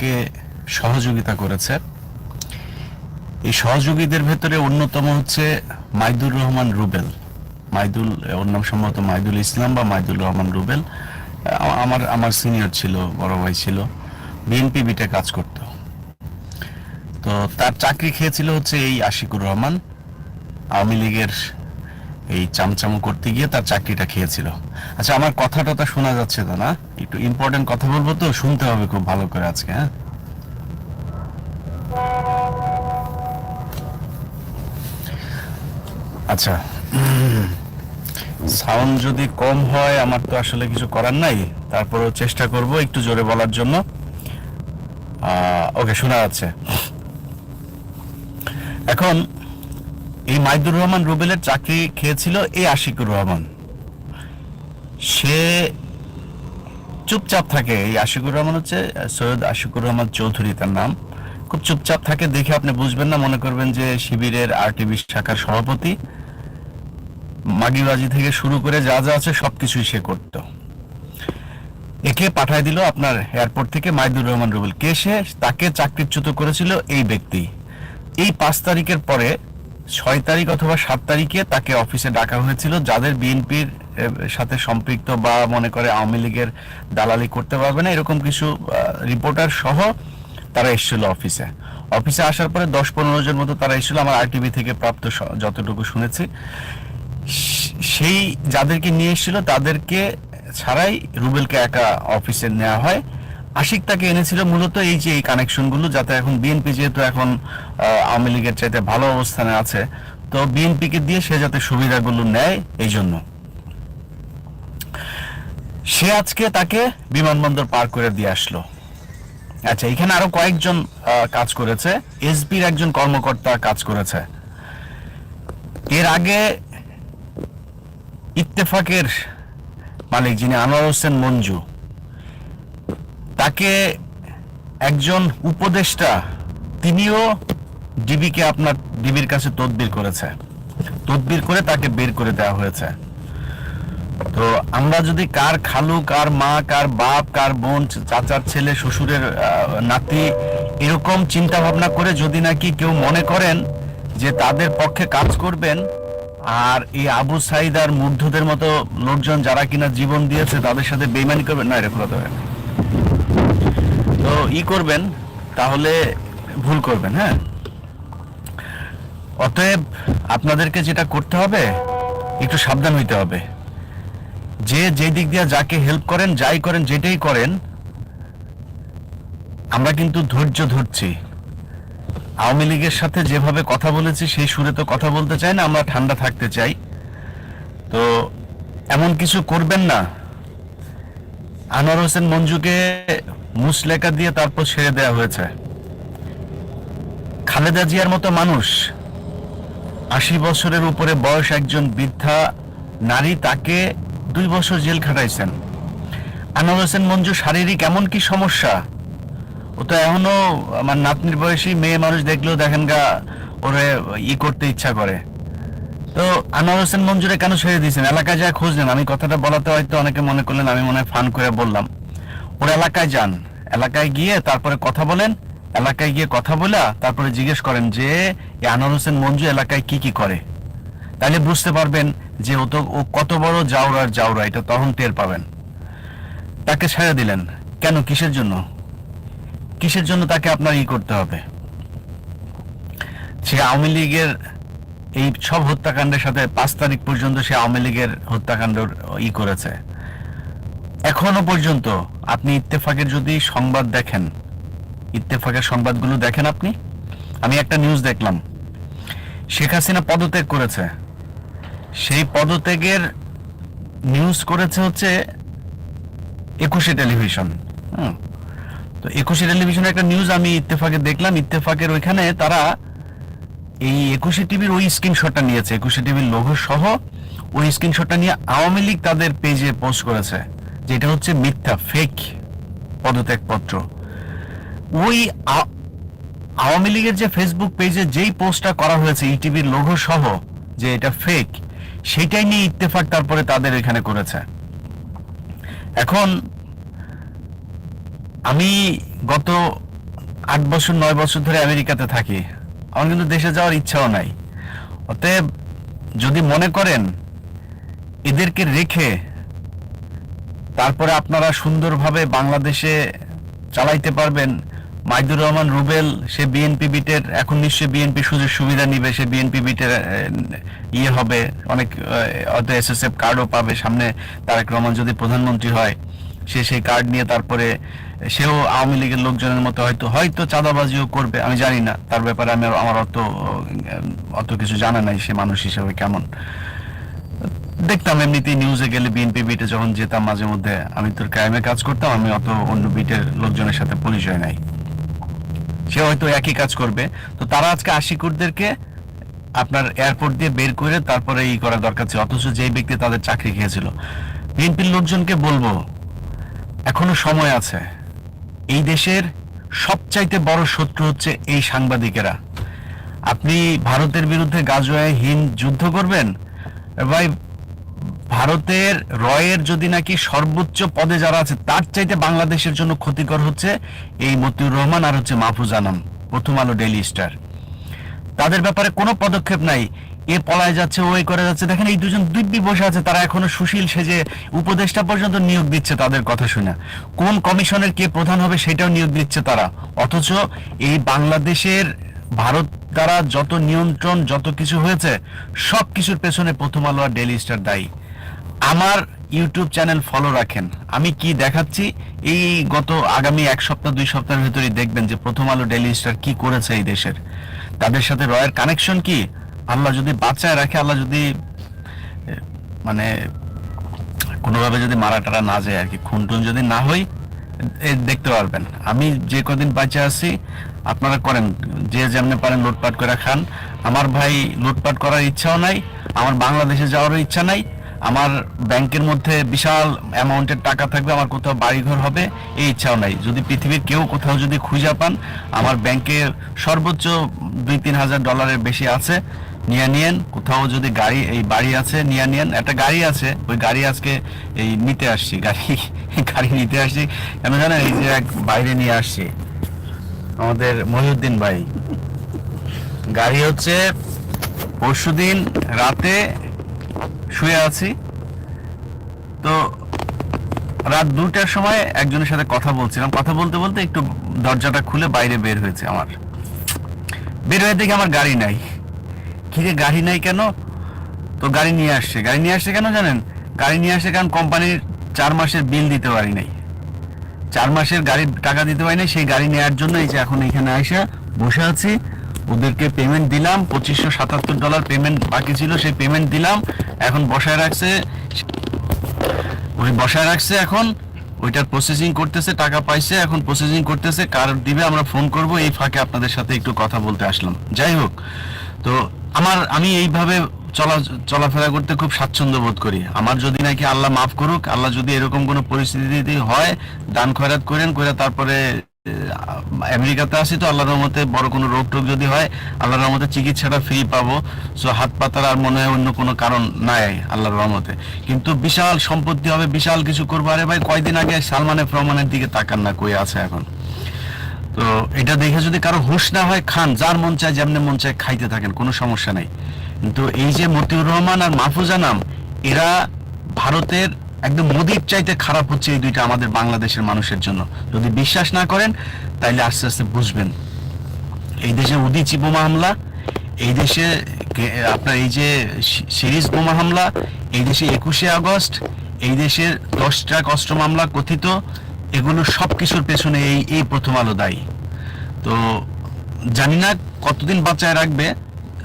ইত্তেফাককে সহযোগিতা করেছে। এই সহযোগীদের ভেতরে অন্যতম হচ্ছে মাইদুর রহমান রুবেল। ওর নাম সম্ভবত মাইদুল ইসলাম বা মাইদুর রহমান রুবেল। আমার আমার সিনিয়র ছিল, বড় ভাই ছিল, বিএনপি বিটে কাজ করত। তো তার চাকরি খেয়েছিল হচ্ছে এই আশিকুর রহমান, আওয়ামী লীগের এই চামচামো করতে গিয়ে তার চাকরিটা খেয়েছিল। আচ্ছা, আমার কথাটা শোনা যাচ্ছে তো না? একটু ইম্পর্টেন্ট কথা বলবো, তো শুনতে হবে খুব ভালো করে আজকে। হ্যাঁ, আচ্ছা। সাউন্ড যদি কম হয় আমার তো আসলে কিছু করার নাই, তারপরেও চেষ্টা করব একটু জোরে বলার জন্য। ওকে, শোনা যাচ্ছে। এখন এই মাইদুর রহমান রুবেলের চাকরি খেয়েছিল এই আশিকুর রহমান। সে চুপচাপ থাকে। এই আশিকুর রহমান হচ্ছে সৈয়দ আশিকুর রহমান চৌধুরী তার নাম। খুব চুপচাপ থাকে, দেখে আপনি বুঝবেন না, মনে করবেন যে শিবিরের আরটিভি শাখার সভাপতি। মাগিবাজি থেকে শুরু করে যা যা আছে সবকিছুই সে করত। একে পাঠায় দিল আপনার এয়ারপোর্ট থেকে মাইদুর রহমান রুবেল। কে সে? তাকে চাকরিচ্যুত করেছিল এই ব্যক্তি। এই 5 তারিখের পরে 6 তারিখ অথবা 7 তারিখে তাকে অফিসে ডাকা হয়েছিল, যাদের বিএনপির সাথে সম্পৃক্ত বা মনে করে আওয়ামী লীগের দালালি করতে পারবে না এরকম কিছু রিপোর্টার সহ তারা এসেছিল অফিসে। অফিসে আসার পরে 10-15 জন মতো তারা এসেছিল, আমার আরটিভি থেকে প্রাপ্ত যতটুকু শুনেছি। সেই যাদেরকে নিয়ে এসেছিল তাদেরকে ছাড়াই রুবেলকে একা অফিসে নেওয়া হয়। আশিক তাকে এনেছিল মূলত এই যে এই কানেকশনগুলো, যাতে এখন বিএনপি যেহেতু এখন আওয়ামী লীগের চাইতে ভালো অবস্থানে আছে, তো বিএনপিকে দিয়ে সে যাতে সুবিধাগুলো নেয় এই জন্য সে আজকে তাকে বিমানবন্দর পার করে দিয়ে আসলো। আচ্ছা, এখানে আরো কয়েকজন কাজ করেছে। এসবির একজন কর্মকর্তা কাজ করেছে। এর আগে ইত্তেফাকের মালিক যিনি আনোয়ার হোসেন মঞ্জু, তাকে একজন উপদেষ্টা, তিনিও ডিবিকে আপনার ডিবির কাছে তদবির করেছে। তদবির করে তাকে বের করে দেওয়া হয়েছে। তো আমরা যদি কার খালু, কার মা, কার বাপ, কার বোন, চাচার ছেলে, শ্বশুরের নাতি, এরকম চিন্তা ভাবনা করে যদি নাকি কেউ মনে করেন যে তাদের পক্ষে কাজ করবেন, আর এই আবু সাইদ আর মুগ্ধদের মতো লোকজন যারা কিনা জীবন দিয়েছে তাদের সাথে বেইমানি করবেন, না, এরকম হতে পারে। তো করবেন, তাহলে ভুল করবেন। হ্যাঁ, অতএব আপনাদেরকে যেটা করতে হবে, একটু সাবধান হইতে হবে। যে দিক দিয়ে যাকে হেল্প করেন, যাই করেন, যেটাই করেন, আমরা কিন্তু ধৈর্য ধরছি। আওয়ামী লীগের সাথে যেভাবে কথা বলেছি সেই সুরে তো কথা বলতে চাই না, আমরা ঠান্ডা থাকতে চাই। তো এমন কিছু করবেন না। আনোয়ার হোসেন মঞ্জুকে মুসলেকা দিয়ে তারপর ছেড়ে দেওয়া হয়েছে। খালেদা জিয়ার মতো মানুষ, 80 বছরের উপরে বয়স একজন বৃদ্ধা নারী, তাকে 2 বছর জেল খাটাইছেন। আনোয়ার হোসেন মঞ্জু শারীরিক এমন কি সমস্যা, ও তো এখনো আমার নাতনির বয়সী মেয়ে মানুষ দেখলেও দেখেন গা ওরে করতে ইচ্ছা করে। তো আনোয়ার হোসেন মঞ্জুরে কেন ছেড়ে দিয়েছেন? এলাকায় যায় খোঁজ নেন। আমি কথাটা বলাতে হয়তো অনেকে মনে করলেন আমি মনে হয় ফান করে বললাম। ওর এলাকায় যান, এলাকায় গিয়ে তারপরে কথা বলেন। এলাকায় গিয়ে কথা বলা তারপরে জিজ্ঞেস করেন যে আনোয়ার হোসেন মঞ্জু এলাকায় কি কি করে, তাহলে বুঝতে পারবেন যে ও কত বড় জাউরা, এটা তখন টের পাবেন। তাকে ছেড়ে দিলেন কেন? কিসের জন্য? কিসের জন্য তাকে আপনার করতে হবে? সে আওয়ামী লীগের এই সব হত্যাকাণ্ডের সাথে 5 তারিখ পর্যন্ত সে আওয়ামী লীগের হত্যাকাণ্ড করেছে। এখনো পর্যন্ত আপনি ইত্তেফাকের যদি সংবাদ দেখেন, ইত্তেফাকের সংবাদগুলো দেখেন আপনি, আমি একটা নিউজ দেখলাম, শেখ হাসিনা পদত্যাগ করেছে। সেই পদত্যাগের নিউজ করেছে হচ্ছে 21 টেলিভিশন। তো 21 টেলিভিশনের একটা নিউজ আমি ইত্তেফাকে দেখলাম। ইত্তেফাকের ওইখানে তারা এই 21 টিভির ওই স্ক্রিনশটটা নিয়েছে, 21 টিভির লোগো সহ ওই স্ক্রিনশটটা নিয়ে আওয়ামী লীগ তাদের পেজে পোস্ট করেছে, যেটা হচ্ছে মিথ্যা, ফেক পদত্যাগপত্র। ওই আওয়ামী লীগের যে ফেসবুক পেজে যেই পোস্টটা করা হয়েছে ইটিভির লোগো সহ, যে এটা ফেক, সেটাই নিয়ে ইত্তেফাক তারপরে তাদের এখানে করেছে। এখন আমি গত 8 বছর 9 বছর ধরে আমেরিকাতে থাকি, আমার কিন্তু দেশে যাওয়ার ইচ্ছাও নাই। অতএব যদি মনে করেন এদেরকে রেখে তারপরে আপনারা সুন্দরভাবে বাংলাদেশে চালাইতে পারবেন, মাইদুর রহমান রুবেল সে বিএনপি বিটের, এখন নিশ্চয়ই বিএনপি সুযোগ সুবিধা নিবে, সে বিএনপি বিটের ইয়ে হবে, অনেক হয়তো এসএসএফ কার্ডও পাবে, সামনে তারেক রহমান যদি প্রধানমন্ত্রী হয় সে সেই কার্ড নিয়ে তারপরে সেও আওয়ামী লীগের লোকজনের মতো হয়তো হয়তো চাঁদাবাজিও করবে, আমি জানি না, তার ব্যাপারে আমার অত কিছু জানা নাই সে মানুষ হিসেবে কেমন। দেখতাম এমনিতেই নিউজে গেলে বিএনপি বিটে যখন যেতাম মাঝে মধ্যে, আমি তোর কায়েমে কাজ করতাম, আমি অত অন্য বিটের লোকজনের সাথে পরিচয় নাই, সে হয়তো একই কাজ করবে। তো তারা আজকে আশিকুরদেরকে আপনার এয়ারপোর্ট দিয়ে বের করে তারপরে ই করা দরকার ছিল, অথচ যেই ব্যক্তি তাদের চাকরি খেয়েছিল। বিএনপির লোকজনকে বলবো এখনো সময় আছে, এই দেশের সবচাইতে বড় শত্রু হচ্ছে এই সাংবাদিকেরা। আপনি ভারতের বিরুদ্ধে গাজোয়ায় হিন্দ যুদ্ধ করবেন ভাই, ভারতের রয়ের যদি নাকি সর্বোচ্চ পদে যারা আছে তার চাইতে বাংলাদেশের জন্য ক্ষতিকর হচ্ছে এই মতিউর রহমান আর হচ্ছে মাহফুজ আনাম, প্রথম আলো ডেইলি স্টার। তাদের ব্যাপারে কোনো পদক্ষেপ নাই, এ পলায় যাচ্ছে, ওই করে যাচ্ছে। দেখেন এই দুজন দিব্যি বসে আছে, তারা এখনো সুশীল সেজে উপদেষ্টা পর্যন্ত নিয়োগ দিচ্ছে তাদের কথা শুনে, কোন কমিশনের কে প্রধান হবে সেটাও নিয়োগ দিচ্ছে তারা। অথচ এই বাংলাদেশের ভারত দ্বারা যত নিয়ন্ত্রণ যত কিছু হয়েছে সব কিছুর পেছনে প্রথম আলো আর ডেইলি স্টার দায়ী। আমার ইউটিউব চ্যানেল ফলো রাখেন, আমি কি দেখাচ্ছি এই গত আগামী 1 সপ্তাহ 2 সপ্তাহের ভিতরেই দেখবেন যে প্রথম আলো ডেইলি স্টার কি করেছে এই দেশের, তাদের সাথে রয়ের কানেকশন কি। আল্লাহ যদি বাঁচায় রাখে, আল্লাহ যদি মানে কোনোভাবে যদি মারা টারা না যায় আর কি, খুনটুন যদি না হই, দেখতে পারবেন। আমি যে কদিন বাঁচে আছি আপনারা করেন, যে যেমনে পারেন লুটপাট করে খান। আমার ভাই লুটপাট করার ইচ্ছাও নাই, আমার বাংলাদেশে যাওয়ারও ইচ্ছা নাই, আমার ব্যাংকের মধ্যে বিশাল অ্যামাউন্টের টাকা থাকবে, আমার কোথাও বাড়িঘর হবে এই ইচ্ছাও নাই। যদি পৃথিবীর কেউ কোথাও যদি খুঁজে পান আমার ব্যাংকে সর্বোচ্চ $2-3 হাজার বেশি আছে, নিয়ে নিয়েন। কোথাও যদি গাড়ি এই বাড়ি আছে নিয়ে নিয়েন, একটা গাড়ি আছে, ওই গাড়ি আজকে এই নিতে আসছি, গাড়ি নিতে আসছি কেন জানেন, এই যে এক বাইরে নিয়ে আসছি আমাদের মহিউদ্দিন ভাই, গাড়ি হচ্ছে পরশুদিন রাতে শুয়ে আছি, তো রাত 2টার সময় একজনের সাথে কথা বলছিলাম, কথা বলতে বলতে একটু দরজাটা খুলে বাইরে বের হয়েছে, আমার বের হয়ে দেখি আমার গাড়ি নাই। কিরে গাড়ি নাই কেন? তো গাড়ি নিয়ে আসছে কেন জানেন, গাড়ি নিয়ে আসছে কারণ কোম্পানির 4 মাসের বিল দিতে পারি নাই, 4 মাসের গাড়ির টাকা দিতে পারি নাই, সেই গাড়ি নেওয়ার জন্য এই যে এখন এখানে আইসা বসে আছি। ওদেরকে পেমেন্ট দিলাম, $2577 পেমেন্ট বাকি ছিল, সেই পেমেন্ট দিলাম, এখন বসায় রাখছে, এখন ওইটার প্রসেসিং করতেছে, টাকা পাইছে, এখন প্রসেসিং করতেছে, কার দিবে আমরা ফোন করব। এই ফাঁকে আপনাদের সাথে একটু কথা বলতে আসলাম। যাই হোক, তো আমি এইভাবে চলাফেরা করতে খুব স্বাচ্ছন্দ্য বোধ করি। আমার যদি নাকি আল্লাহ মাফ করুক, আল্লাহ যদি এরকম কোনো পরিস্থিতি হয়, দান খয়রাত করেন করে তারপরে আমেরিকাতে আসি, তো আল্লাহর রহমতে বড় কোনো রোগ টোগ যদি হয় আল্লাহর রহমতে চিকিৎসাটা ফ্রি পাবো। সো হাত পাতার আর মনে হয় অন্য কোনো কারণ নাই আল্লাহর রহমতে, কিন্তু বিশাল সম্পত্তি হবে, বিশাল কিছু করবো। আরে ভাই কয়দিন আগে সালমান এফ রহমানের দিকে তাকান না, কই আছে এখন। তো এটা দেখে যদি কারো হুঁশ না হয়, খান, যার মন চায় যেমনি মন চায় খাইতে থাকেন, কোনো সমস্যা নাই। কিন্তু এই যে মতিউর রহমান আর মাহফুজ আনাম, এরা ভারতের একদম মোদির চাইতে খারাপ হচ্ছে এই দুইটা আমাদের বাংলাদেশের মানুষের জন্য। যদি বিশ্বাস না করেন তাইলে আস্তে আস্তে বুঝবেন। এই দেশে উদিচি বোমা হামলা, এই দেশে আপনার এই যে সিরিজ বোমা হামলা, এই দেশে 21শে আগস্ট, এই দেশের 10 ট্রাক অস্ত্র মামলা কথিত, এগুলো সব কিছুর পেছনে এই প্রথম আলো দায়ী। তো জানি না কতদিন বাঁচায় রাখবে,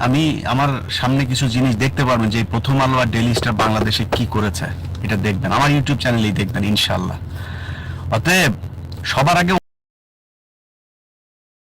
আমি আমার সামনে কিছু জিনিস দেখতে পারবেন যে প্রথম আলো আর ডেইলি স্টার বাংলাদেশে কি করেছে, এটা দেখবেন, আমার ইউটিউব চ্যানেলেই দেখবেন ইনশাআল্লাহ। অতএব সবার আগে